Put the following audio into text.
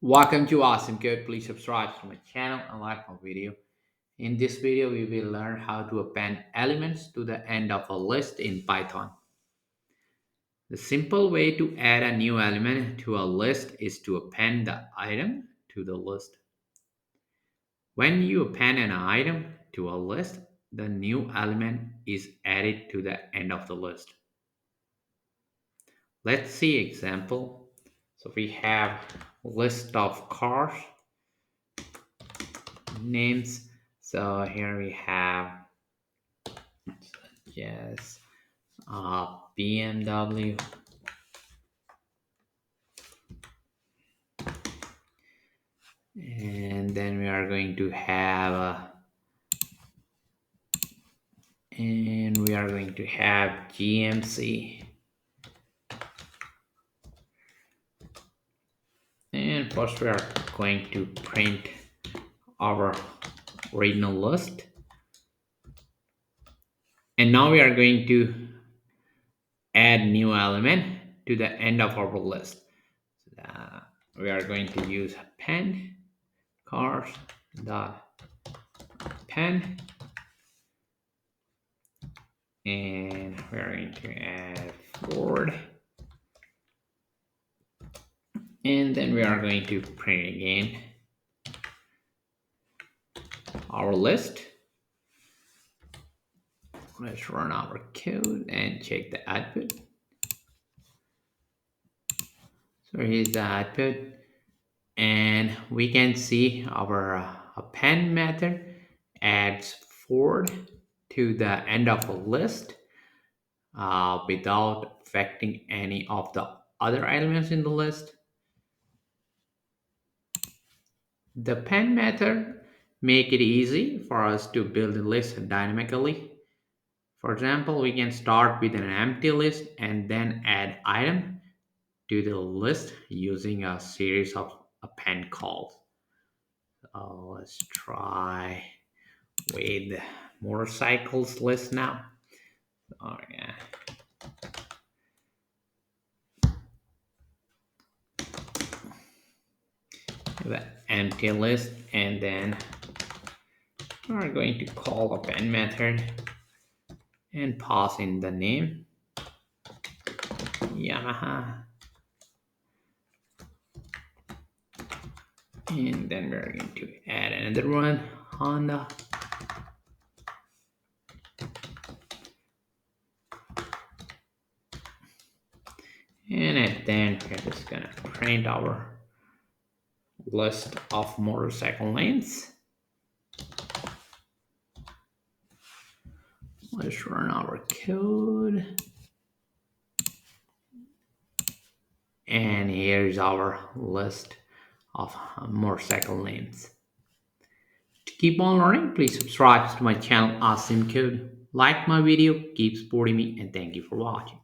Welcome to Awesome Code. Please subscribe to my channel and like my video. In this video, we will learn how to append elements to the end of a list in Python. The simple way to add a new element to a list is to append the item to the list. When you append an item to a list, the new element is added to the end of the list. Let's see example. So we have list of cars names. So here we have yes BMW, and then we are going to have GMC, and first we are going to print our original list, and now we are going to add new element to the end of our list. Uh, we are going to use append cars dot append, and we're going to add Ford, and then we are going to print again our list. Let's run our code and check the output. So here's the output, and we can see our append method adds Ford to the end of a list without affecting any of the other elements in the list. The append method make it easy for us to build a list dynamically. For example, we can start with an empty list and then add item to the list using a series of append calls. Let's try with motorcycles list now. Oh yeah. The empty list, and then we're going to call append method and pass in the name Yamaha, and then we're going to add another one, Honda, and then we're just gonna print our list of motorcycle names. Let's run our code, and here's our list of motorcycle names. To keep on learning, please subscribe to my channel Awesome Code. Like my video, keep supporting me, and thank you for watching.